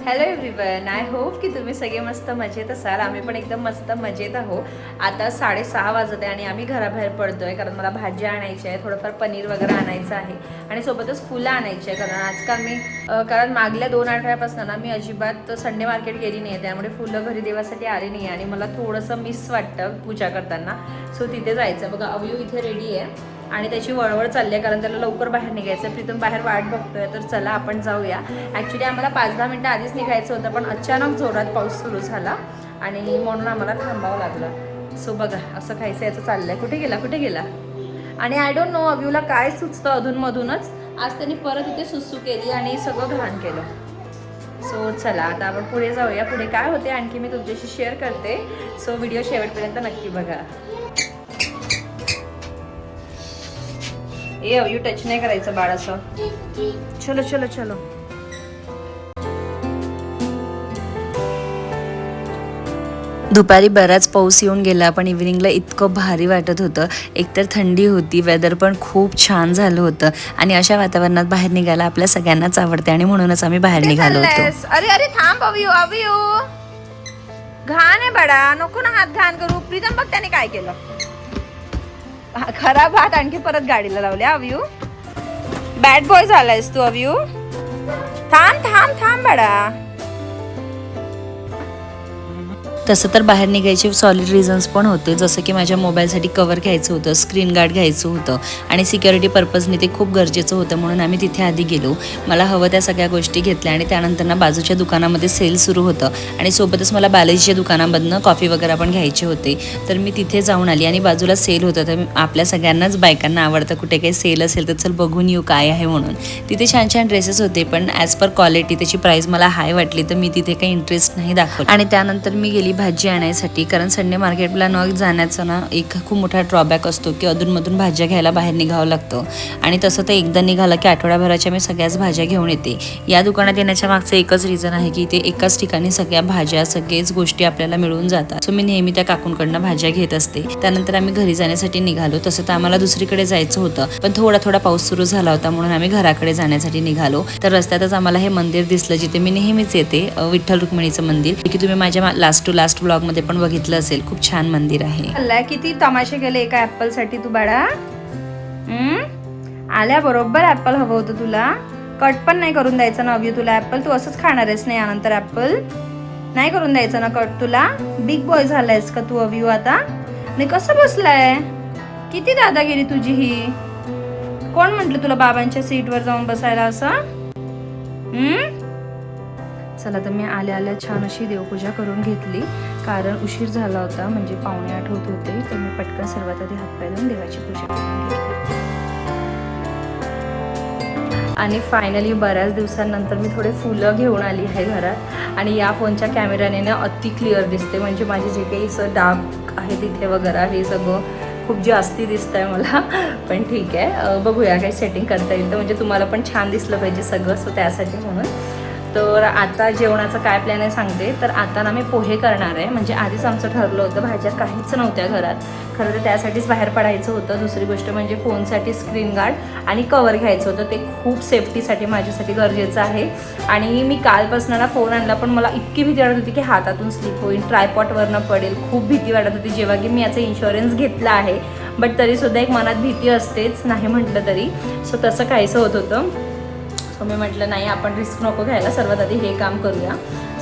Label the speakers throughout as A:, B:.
A: Hello everyone, I hope की तुम्ही सगळे मस्त मजेत असाल. आम्ही पण एकदम मस्त मजेत आहोत. आता 6:30 वाजत आहे आणि आम्ही घराबाहेर पडतोय कारण मला भाजी आणायची आहे, थोडंफार पनीर वगैरे आणायचं आहे आणि सोबतच फुलं आणायची आहे. कारण आजकाल मी कारण मागल्या 2 आठवड्यापासून ना मी अजिबात संडे मार्केट गेली नाही, त्यामुळे फुलं घरी देवासाठी आली नाही आणि मला थोडंसं मिस वाटतं पूजा करताना. सो तिथे जायचं. बघा अवयू इथे रेडी आहे आणि त्याची वळवळ चालली आहे कारण त्याला लवकर बाहेर निघायचं. प्रीतम बाहेर वाट बघतोय, तर चला आपण जाऊया. ॲक्च्युली आम्हाला 5-10 मिनटं आधीच निघायचं होतं, पण अचानक जोरात पाऊस सुरू झाला आणि म्हणून आम्हाला थांबावं लागलं. सो बघा असं खायचं याचं चाललं आहे. कुठे गेला आणि आय डोंट नो अव्यूला काय सुचतं अधूनमधूनच. आज त्यांनी परत इथे सुसू केली आणि सगळं घाण केलं. सो चला आता आपण पुढे जाऊया. पुढे काय होते आणखी मी तुमच्याशी शेअर करते. सो व्हिडिओ शेवटपर्यंत नक्की बघा. ए अवयू टच नाही करायचं बाळ असं. चलो चलो चलो.
B: दुपारी बराच पाऊस येऊन गेला, पण इव्हिनिंगला इतकं भारी वाटत होतं. एकतर थंडी होती, वेदर पण खूप छान झालं होतं आणि अशा वातावरणात बाहेर निघायला आपल्या सगळ्यांनाच आवडते आणि म्हणूनच आम्ही बाहेर निघालो होतो.
A: अरे अरे थांब अवयू, अवयू घाण आहे बाळा, नको ना हात घाण करू. प्रीतम बघ त्याने काय केलं. खराब हात आणखी परत गाडीला लावले. अवयू बॅड बॉय झालायस तू. अवयू थांब थांब थांब बाळा.
B: तसं तर बाहेर निघायचे सॉलिड रिझन्स पण होते, जसं की माझ्या मोबाईलसाठी कवर घ्यायचं होतं, स्क्रीन गार्ड घ्यायचं होतं आणि सिक्युरिटी पर्पजने ते खूप गरजेचं होतं, म्हणून आम्ही तिथे आधी गेलो. मला हवं त्या सगळ्या गोष्टी घेतल्या आणि त्यानंतर ना बाजूच्या दुकानामध्ये सेल सुरू होतं आणि सोबतच मला बालाजीच्या दुकानामधनं कॉफी वगैरे पण घ्यायचे होते. तर मी तिथे जाऊन आली आणि बाजूला सेल होतं. तर आपल्या सगळ्यांनाच बायकांना आवडतं कुठे काही सेल असेल तर चल बघून येऊ काय आहे म्हणून. तिथे छान छान ड्रेसेस होते, पण ॲज पर क्वालिटी त्याची प्राईस मला हाय वाटली, तर मी तिथे काही इंटरेस्ट नाही दाखवला. आणि त्यानंतर मी गेली भाजी आणायसाठी, कारण संडे मार्केटला न जाण्याचं ना एक खूप मोठा ड्रॉबॅक असतो की अधूनमधून भाज्या घ्यायला बाहेर निघावं लागतं. आणि तसं तर एकदा निघालं की आठवड्याभराच्या मी सगळ्याच भाज्या घेऊन येते. या दुकानात येण्याच्या मागचं एकच रिझन आहे की इथे एकाच ठिकाणी सगळ्या भाज्या सगळेच गोष्टी आपल्याला मिळून जातात. सो मी नेहमी त्या काकूंकडनं भाज्या घेत असते. त्यानंतर आम्ही घरी जाण्यासाठी निघालो. तसं तर आम्हाला दुसरीकडे जायचं होतं, पण थोडा पाऊस सुरू झाला होता म्हणून आम्ही घराकडे जाण्यासाठी निघालो. तर रस्त्यातच आम्हाला हे मंदिर दिसलं जिथे मी नेहमीच येते, विठ्ठल रुक्मिणीचं मंदिर, की तुम्ही माझ्या लास्ट टू लास्ट ब्लॉग मध्ये पण बघितलं असेल. खूप छान मंदिर आहे.
A: किती तमाशे केले एका ऍपल साठी तू बाळा. आल्या बरोबर ऍपल हवं होतं तुला. कट पण नाही करून द्यायचं ना अवयू तुला ऍपल. तू असंच खाणार आहेस नाही यानंतर ऍपल नाही करून द्यायचं ना कट तुला. बिग बॉय झालायस का तू अवयू आता. नाही कसं बसलाय. किती दादागिरी तुझी ही. कोण म्हंटल तुला बाबांच्या सीटवर जाऊन बसायला असं. चला तर मी आल्या छान अशी देवपूजा करून घेतली, कारण उशीर झाला होता, म्हणजे 7:45 होत होते. तर मी पटकन सर्वात आधी हातपाय धुवून देवाची पूजा करून घेतली. आणि फायनली बऱ्याच दिवसांनंतर मी थोडे फुलं घेऊन आली आहे घरात. आणि या फोनच्या कॅमेऱ्याने ना अति क्लिअर दिसते, म्हणजे माझे जे काही असं डाग आहे तिथे वगैरे हे सगळं खूप जास्ती दिसत आहे मला. पण ठीक आहे, बघूया काही सेटिंग करता येईल तर, म्हणजे तुम्हाला पण छान दिसलं पाहिजे सगळं. सो त्यासाठी म्हणून. तर आता जेवणाचं काय प्लॅन आहे सांगते. तर आता ना मी पोहे करणार आहे. म्हणजे आधीच आमचं ठरलं होतं, भाज्या काहीच नव्हत्या घरात. खरं तर त्यासाठीच बाहेर पडायचं होतं. दुसरी गोष्ट म्हणजे फोनसाठी स्क्रीन गार्ड आणि कवर घ्यायचं होतं. ते खूप सेफ्टीसाठी माझ्यासाठी गरजेचं आहे. आणि मी कालपासून ना फोन आणला, पण मला इतकी भीती वाटत होती की हातातून स्लिप होईल, ट्रायपॉटवरनं पडेल. खूप भीती वाटत होती जेव्हा की मी याचा इन्शुरन्स घेतला आहे. बट तरीसुद्धा एक मनात भीती असतेच, नाही म्हटलं तरी. सो तसं काहीसं होत होतं. सो मी म्हटलं नाही, आपण रिस्क नको घ्यायला, सर्वात आधी हे काम करूया.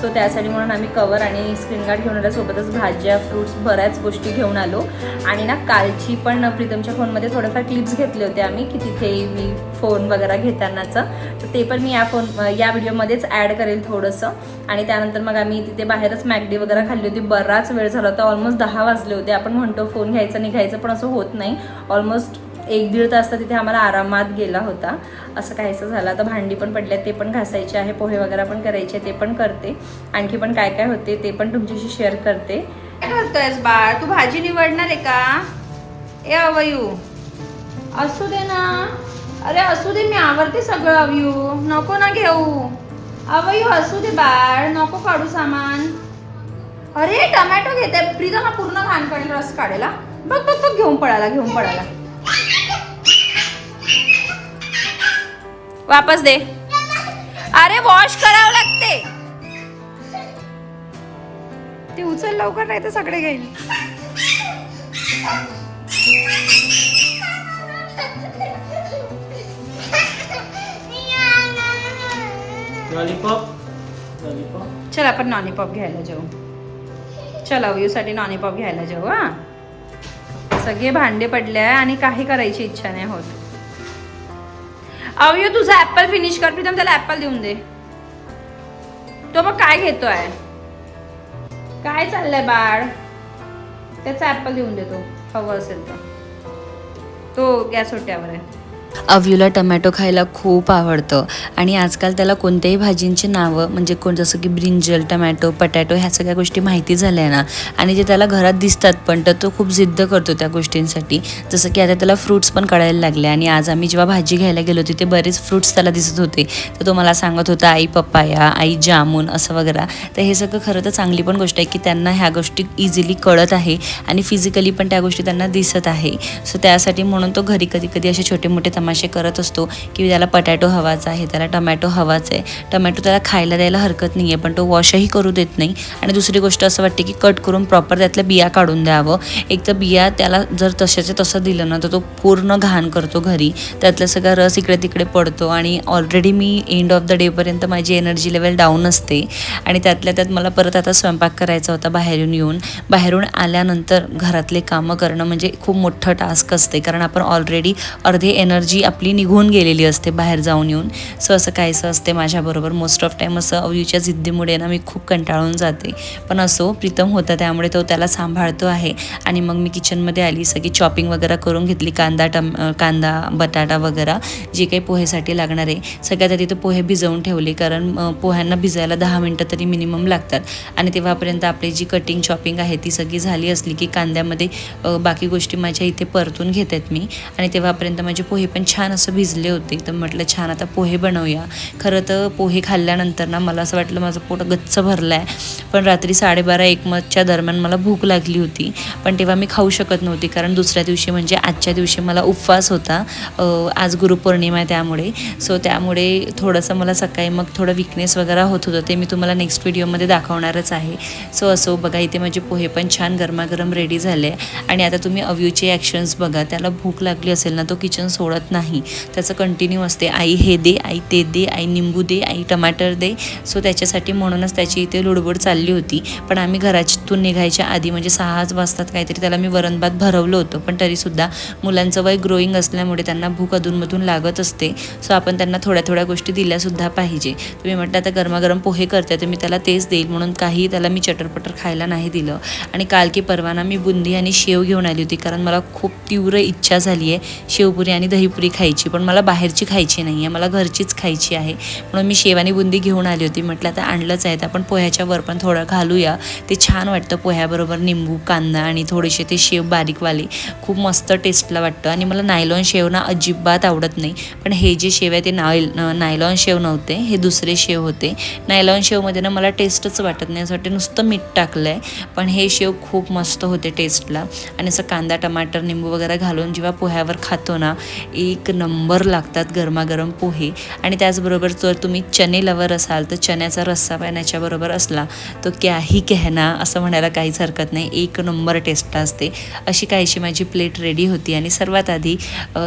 A: सो त्यासाठी म्हणून आम्ही कवर आणि स्क्रीन गार्ड घेऊन आलो, सोबतच भाज्या फ्रूट्स बऱ्याच गोष्टी घेऊन आलो. आणि ना कालची पण प्रीतमच्या फोनमध्ये थोडेफार क्लिप्स घेतले होते आम्ही, की तिथे मी फोन वगैरे घेतानाचं. तर ते पण मी या व्हिडिओमध्येच ॲड करेल थोडंसं. आणि त्यानंतर मग आम्ही तिथे बाहेरच मॅगडी वगैरे खाल्ली होती. बराच वेळ झाला होता, ऑलमोस्ट 10 वाजले होते. आपण म्हणतो फोन घ्यायचा निघायचं, पण असं होत नाही. ऑलमोस्ट 1-1.5 तास तर तिथे आम्हाला आरामात गेला होता. असं काहीसं झालं. आता भांडी पण पडल्या, ते पण घासायचे आहे. पोहे वगैरे पण करायचे, ते पण करते. आणखी पण काय काय होते ते पण तुमच्याशी शेअर करते. काय करतोयस बाळ. तू भाजी निवडणार आहे का. ए अवयू असू दे ना. अरे असू दे, मी आवडते सगळं. अवयू नको ना घेऊ. अवयू असू दे बाळ, नको काढू सामान. अरे टमॅटो घेते प्रीतम, हा पूर्ण घाण काढेल, रस काढेल. बघ बघ बघ, घेऊन पळाला. वापस दे. अरे वॉश करावं लागते. ती उचल लवकर, नाही तर सगळे घेईल. चल आपण लॉलीपॉप घ्यायला जाऊ. चल अवयूसाठी लॉलीपॉप घ्यायला जाऊ. हा सगळे भांडे पडले आहे आणि काही करायची इच्छा नाही होत. अवयू तुझा ऍपल फिनिश कर. प्रीतम त्याला ऍपल देऊन दे. तो मग काय घेतोय? काय चाललंय बाळ? त्याचा ऍपल देऊन देतो हवं असेल तर. तो गॅस ओट्यावर आहे.
B: अव्यूला टमॅटो खायला खूप आवडतं आणि आजकाल त्याला कोणत्याही भाजींची नावं म्हणजे जसं की ब्रिंजल, टमॅटो, पटॅटो ह्या सगळ्या गोष्टी माहिती झाल्या ना आणि जे त्याला घरात दिसतात पण तर तो खूप जिद्द करतो त्या गोष्टींसाठी. जसं की आता त्याला फ्रूट्स पण कळायला लागले आणि आज आम्ही जेव्हा भाजी घ्यायला गेलो तिथे बरेच फ्रूट्स त्याला दिसत होते. तर तो मला सांगत होता आई पपाया, आई जामून असं वगैरे. तर हे सगळं खरं तर चांगली पण गोष्ट आहे की त्यांना ह्या गोष्टी इझिली कळत आहे आणि फिजिकली पण त्या गोष्टी त्यांना दिसत आहे. सो त्यासाठी म्हणून तो घरी कधी कधी असे छोटे मोठे तमाशे करत असतो की त्याला पटॅटो हवाचा आहे, त्याला टमॅटो हवाच आहे. टमॅटो त्याला खायला द्यायला हरकत नाही आहे पण तो वॉशही करू देत नाही. आणि दुसरी गोष्ट असं वाटते की कट करून प्रॉपर त्यातल्या बिया काढून द्यावं. एक तर बिया त्याला जर तशाचे तसं दिलं ना तर तो पूर्ण घाण करतो घरी. त्यातला सगळा रस इकडे तिकडे पडतो आणि ऑलरेडी मी एंड ऑफ द डेपर्यंत माझी एनर्जी लेवल डाऊन असते आणि त्यातल्या त्यात मला परत आता स्वयंपाक करायचा होता बाहेरून आल्यानंतर घरातले कामं करणं म्हणजे खूप मोठं टास्क असते कारण आपण ऑलरेडी अर्धी एनर्जी आपली निघून गेलेली असते बाहेर जाऊन येऊन. सो असं काहीसं असते माझ्याबरोबर. मोस्ट ऑफ टाईम असं अव्यूच्या जिद्दीमुळे ना मी खूप कंटाळून जाते. पण असो प्रीतम होता त्यामुळे तो त्याला सांभाळतो आहे. आणि मग मी किचनमध्ये आली, सगळी चॉपिंग वगैरे करून घेतली. कांदा बटाटा वगैरे जे काही पोहेसाठी लागणार आहे सगळ्यात आधी तर पोहे भिजवून ठेवले कारण पोह्यांना भिजायला 10 मिनटं तरी मिनिमम लागतात. आणि तेव्हापर्यंत आपली जी कटिंग चॉपिंग आहे ती सगळी झाली असली की कांद्यामध्ये बाकी गोष्टी माझ्या इथे परतून घेतात मी. आणि तेव्हापर्यंत माझे पोहे पण छान असं भिजले होते. तर म्हटलं छान आता पोहे बनवूया. खरं तर पोहे खाल्ल्यानंतर ना मला असं वाटलं माझं पोट गच्च भरलं आहे. पण रात्री 12:30-1 दरम्यान मला भूक लागली होती पण तेव्हा मी खाऊ शकत नव्हती कारण दुसऱ्या दिवशी म्हणजे आजच्या दिवशी मला उपवास होता. आज गुरुपौर्णिमा आहे त्यामुळे. सो त्यामुळे थोडंसं मला सकाळी मग थोडं विकनेस वगैरे होत होतं. ते मी तुम्हाला नेक्स्ट व्हिडिओमध्ये दाखवणारच आहे. सो असो बघा इथे माझे पोहे पण छान गरमागरम रेडी झाले. आणि आता तुम्ही अव्यूचे ॲक्शन्स बघा. त्याला भूक लागली असेल ना तो किचन सोडत नाही. त्याचं कंटिन्यू असते आई हे दे, आई ते दे, आई निंबू दे, आई टमाटर दे. सो त्याच्यासाठी म्हणूनच त्याची इथे लुडबुड चालली होती. पण आम्ही घरातून निघायच्या आधी म्हणजे 6 वाजतात काहीतरी त्याला मी वरण भात भरवलं होतं. पण तरीसुद्धा मुलांचं वय ग्रोईंग असल्यामुळे त्यांना भूक अधूनमधून लागत असते. सो आपण त्यांना थोड्या थोड्या गोष्टी दिल्यासुद्धा पाहिजे. तुम्ही म्हटलं आता गरमागरम पोहे करते तर मी त्याला तेच देईल म्हणून काही त्याला मी चटरपटर खायला नाही दिलं. आणि काल की परवाना मी बुंदी आणि शेव घेऊन आली होती कारण मला खूप तीव्र इच्छा झाली आहे शेवपुरी आणि दहीपुरी खायची. पण मला बाहेरची खायची नाही आहे, मला घरचीच खायची आहे. म्हणून मी शेव आणि बुंदी घेऊन आली होती. म्हटलं आता आणलंच आहे तर आपण पोह्याच्या वर पण थोडं घालूया. ते छान वाटतं पोह्याबरोबर निंबू कांदा आणि थोडेसे ते शेव बारीकवाले खूप मस्त टेस्टला वाटतं. आणि मला नायलॉन शेव ना अजिबात आवडत नाही. पण हे जे शेव आहे ते नायलॉन शेव नव्हते, हे दुसरे शेव होते. नायलॉन शेवमध्ये ना मला टेस्टच वाटत नाही, असं वाटतं नुसतं मीठ टाकलं आहे. पण हे शेव खूप मस्त होते टेस्टला. आणि असं कांदा टमाटर निंबू वगैरे घालून जेव्हा पोह्यावर खातो ना एक नंबर लागतात गरमागरम पोहे. आणि त्याचबरोबर जर तुम्ही चणे लवर असाल तर चण्याचा रस्सा पाण्याच्याबरोबर असला तो क्याही कहना असं म्हणायला काहीच हरकत नाही. एक नंबर टेस्ट असते. अशी काहीशी माझी प्लेट रेडी होती. आणि सर्वात आधी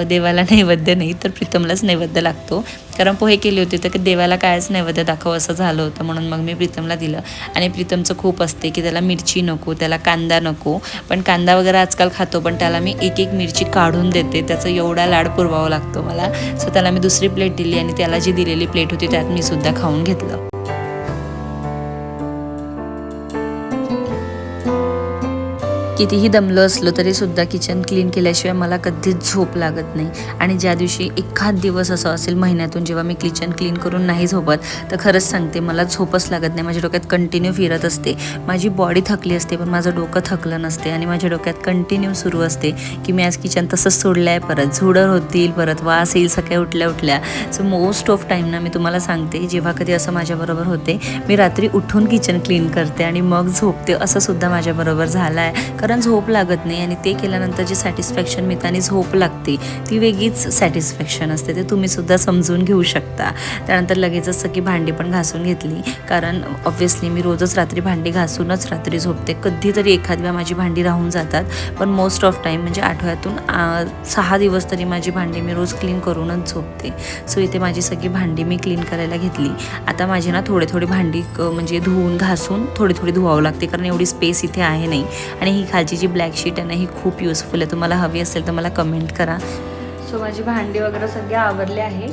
B: देवाला नैवेद्य नाही तर प्रीतमलाच नैवेद्य लागतो कारण पोहे केले होते तर देवाला कायच नैवेद्य दाखव असं झालं होतं. म्हणून मग मी प्रीतमला दिलं. आणि प्रीतमचं खूप असते की त्याला मिरची नको, त्याला कांदा नको. पण कांदा वगैरे आजकाल खातो पण त्याला मी एक मिरची काढून देते. त्याचं एवढा लाड पुरवावा लागतो मला. सो त्याला मी दुसरी प्लेट दिली आणि त्याला जी दिलेली प्लेट होती त्यात मी सुद्धा खाऊन घेतलं. कितीही दमलो असलो तरी सुद्धा किचन क्लीन केल्याशिवाय मला कधीच झोप लागत नाही. आणि ज्या दिवशी एखाद दिवस असं असेल महिन्यातून जेव्हा मी किचन क्लीन करून नाही झोपत तर खरंच सांगते मला झोपच लागत नाही. माझ्या डोक्यात कंटिन्यू फिरत असते. माझी बॉडी थकली असते पण माझं डोकं थकलं नसते. आणि माझ्या डोक्यात कंटिन्यू सुरू असते की मी आज किचन तसंच सोडलं आहे, परत झुडर होतील, परत वास येईल सकाळी उठल्या. सो मोस्ट ऑफ टाईम ना मी तुम्हाला सांगते जेव्हा कधी असं माझ्याबरोबर होते मी रात्री उठून किचन क्लीन करते आणि मग झोपते. असं सुद्धा माझ्याबरोबर झालं आहे. कारण झोप लागत नाही आणि ते केल्यानंतर जे सॅटिस्फॅक्शन मिळतं आणि झोप लागते ती वेगळीच सॅटिस्फॅक्शन असते, ते तुम्हीसुद्धा समजून घेऊ शकता. त्यानंतर लगेचच सगळी भांडी पण घासून घेतली, कारण ऑब्व्हियसली मी रोजच रात्री भांडी घासूनच रात्री झोपते. कधीतरी एखाद्या माझी भांडी राहून जातात, पण मोस्ट ऑफ टाईम म्हणजे आठवड्यातून 6 दिवस तरी माझी भांडी मी रोज क्लीन करूनच झोपते. सो इथे माझी सगळी भांडी मी क्लीन करायला घेतली. आता माझी ना थोडी भांडी म्हणजे धुवून घासून थोडी धुवावं लागते, कारण एवढी स्पेस इथे आहे नाही. आणि ही खालची जी ब्लॅक शीट आहे ना, ही खूप युजफुल आहे. तुम्हाला हवी असेल तर मला कमेंट करा. सो माझी भांडी वगैरे सगळे आवरले आहे.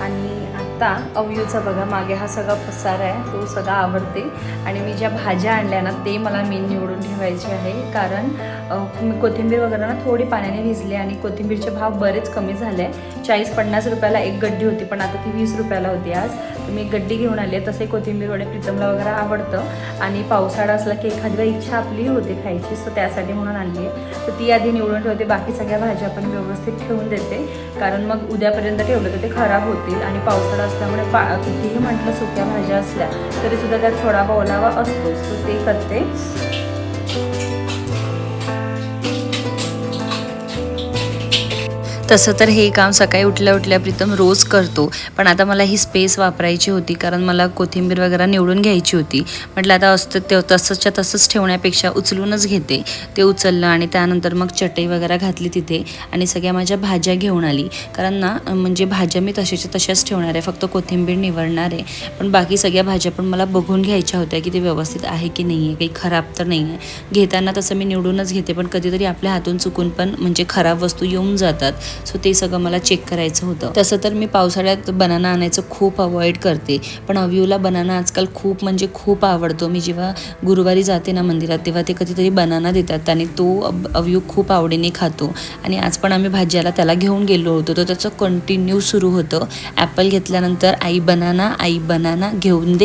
B: आणि आत्ता अवयूचा बघा मागे हा सगळा पसारा आहे, तो सगळा आवरते. आणि मी ज्या भाज्या आणल्या ना ते मला मेन निवडून ठेवायचे आहे, कारण कोथिंबीर वगैरे ना थोडी पाण्याने भिजले आणि कोथिंबीरचे भाव बरेच कमी झाले. 40-50 रुपयाला एक गड्डी होती, पण आता ती 20 रुपयाला होती आज. तर मी एक गड्डी घेऊन आली आहे. तसे कोथिंबीर वडे प्रीतमला वगैरे आवडतं आणि पावसाळा असला की एखादी वेळी इच्छा आपली होते खायची, सो त्यासाठी म्हणून आणली आहे. तर ती आधी निवडून ठेवते, बाकी सगळ्या भाज्या पण व्यवस्थित ठेवून देते, कारण मग उद्यापर्यंत ठेवलं तर ते खराब होतील. आणि पावसाळा असल्यामुळे कितीही म्हटलं सुक्या भाज्या असल्या तरीसुद्धा त्यात थोडा ओलावा असतो, सो ते करते. तसं तर हे काम सकाळी उठल्या प्रीतम रोज करतो, पण आता मला ही स्पेस वापरायची होती, कारण मला कोथिंबीर वगैरे निवडून घ्यायची होती. म्हटलं आता असतं ते तसंच्या तसंच ठेवण्यापेक्षा उचलूनच घेते. ते उचललं आणि त्यानंतर मग चटई वगैरे घातली तिथे आणि सगळ्या माझ्या भाज्या घेऊन आली, कारण ना म्हणजे भाज्या मी तशाच्या तशाच ठेवणार आहे, फक्त कोथिंबीर निवडणार आहे. पण बाकी सगळ्या भाज्या पण मला बघून घ्यायच्या होत्या की ते व्यवस्थित आहे की नाही आहे, काही खराब तर नाही आहे. घेताना तसं मी निवडूनच घेते, पण कधीतरी आपल्या हातून चुकून पण म्हणजे खराब वस्तू येऊन जातात. सो ते सगळं मला चेक करायचं होतं. तसं तर मी पावसाळ्यात बनाना आणायचं खूप अवॉइड करते, पण अव्यूला बनाना आजकाल खूप म्हणजे खूप आवडतो. मी जेव्हा गुरुवारी जाते ना मंदिरात, तेव्हा ते कधीतरी बनाना देतात आणि तो अव्यू खूप आवडीने खातो. आणि आज पण आम्ही भाज्याला त्याला घेऊन गेलो होतो, तर त्याचं कंटिन्यू सुरू होतं. ॲपल घेतल्यानंतर आई बनाना घेऊन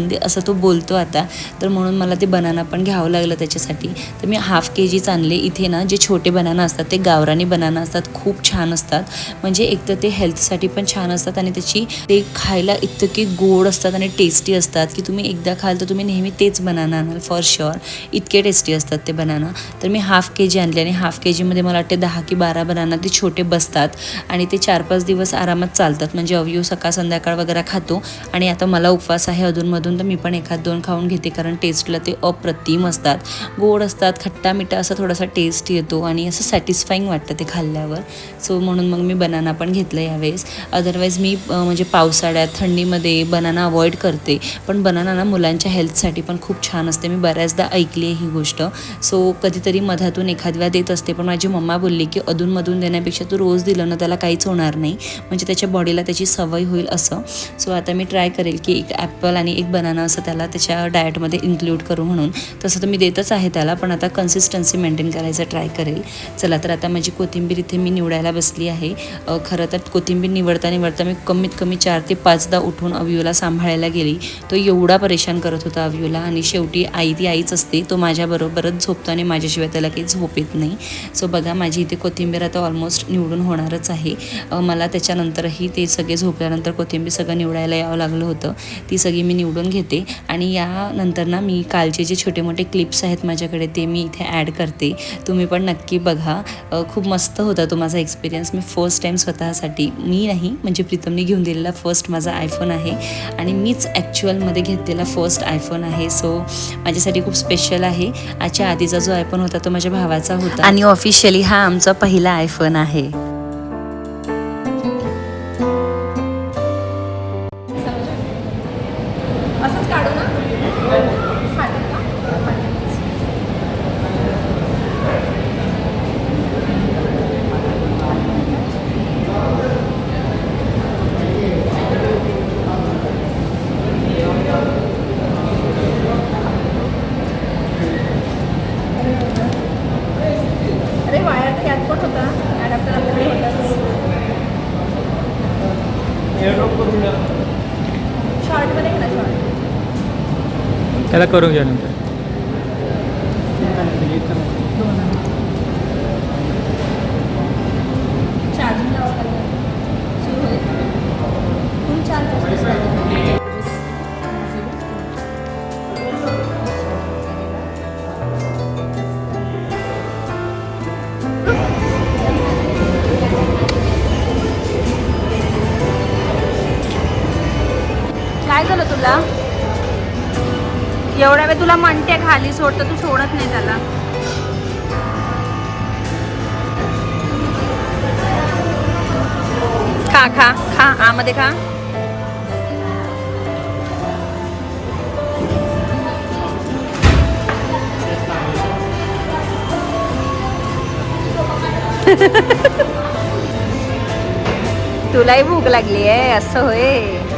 B: दे असं तो बोलतो आता. तर म्हणून मला ते बनाना पण घ्यावं लागलं त्याच्यासाठी. तर मी ½ kg आणले. इथे ना जे छोटे बनाना असतात ते गावरानी बनाना असतात, खूप छान असतात. म्हणजे एक तर ते हेल्थसाठी पण छान असतात आणि त्याची ते खायला इतके गोड असतात आणि टेस्टी असतात की तुम्ही एकदा खाल तर तुम्ही नेहमी तेच बनाना आणाल फॉर शुअर. इतके टेस्टी असतात ते बनाना. तर मी ½ kg आणले आणि ½ kg मध्ये मला वाटते 10 की 12 बनाना ते छोटे बसतात आणि ते 4-5 दिवस आरामात चालतात. म्हणजे अव्यू सकाळ संध्याकाळ वगैरे खातो. आणि आता मला उपवास आहे अधूनमधून, तर मी पण 1-2 खाऊन घेते, कारण टेस्टला ते अप्रतिम असतात. गोड असतात, खट्टा मिठा असा थोडासा टेस्ट येतो आणि असं सॅटिस्फाईंग वाटतं ते खाल्ल्यावर. सो म्हणून मग मी बनाना पण घेतलं यावेळेस. अदरवाईज मी म्हणजे पावसाळ्यात थंडीमध्ये बनाना अवॉइड करते, पण बनाना ना मुलांच्या हेल्थसाठी पण खूप छान असते. मी बऱ्याचदा ऐकली आहे ही गोष्ट. सो कधीतरी मधातून एखाद्या देत असते, पण माझी मम्मा बोलली की अधूनमधून देण्यापेक्षा तू रोज दिलं ना त्याला काहीच होणार नाही, म्हणजे त्याच्या बॉडीला त्याची सवय होईल असं. सो आता मी ट्राय करेल की एक ॲपल आणि एक बनाना असं त्याला त्याच्या डाएटमध्ये इन्क्लूड करू म्हणून. तसं तर मी देतच आहे त्याला, पण आता कन्सिस्टन्सी मेंटेन करायचं ट्राय करेल. चला तर आता माझी कोथिंबीर इथे मी निवडायला बसली आहे. खरं तर कोथिंबीर निवडता मी कमीत कमी 4 ते 5दा उठून अव्यूला सांभाळायला गेली. तो एवढा परेशान करत होता अव्यूला, आणि शेवटी आई ती आईच असते. तो माझ्याबरोबरच झोपतो आणि माझ्याशिवाय त्याला काही झोप येत नाही. सो बघा माझी इथे कोथिंबीर आता ऑलमोस्ट निवडून होणारच आहे. मला त्याच्यानंतरही ते सगळे झोपल्यानंतर कोथिंबीर सगळं निवडायला यावं लागलं होतं. ती सगळी मी निवडून घेते आणि यानंतर ना मी कालचे जे छोटे मोठे क्लिप्स आहेत माझ्याकडे ते मी इथे ॲड करते. तुम्ही पण नक्की बघा. खूप मस्त होता तो माझा एक्सपिरियन्स. मी फर्स्ट टाईम स्वतःसाठी, मी नाही म्हणजे प्रीतमने घेऊन दिलेला फर्स्ट माझा आयफोन आहे आणि मीच ॲक्च्युअलमध्ये घेतलेला फर्स्ट आयफोन आहे. सो माझ्यासाठी खूप स्पेशल आहे. आजच्या आधीचा जो आयफोन होता तो माझ्या भावाचा होता आणि ऑफिशियली हा आमचा पहिला आयफोन आहे.
A: असंच काढू ना. अरे वायर तर यात पण होता, ॲडॅप्टर आपल्याकडे होताच. शॉर्टमध्ये घ्या ना, शॉर्ट
C: त्याला करून घ्या नंतर.
A: चार्जिंग लावा सुरू होईल. फुल चार्ज एवढ्या वेळ तुला म्हणते खाली सोड तर तू सोडत नाही त्याला. खा खा खा आमध्ये खा. तुलाही भूक लागली आहे असं होय.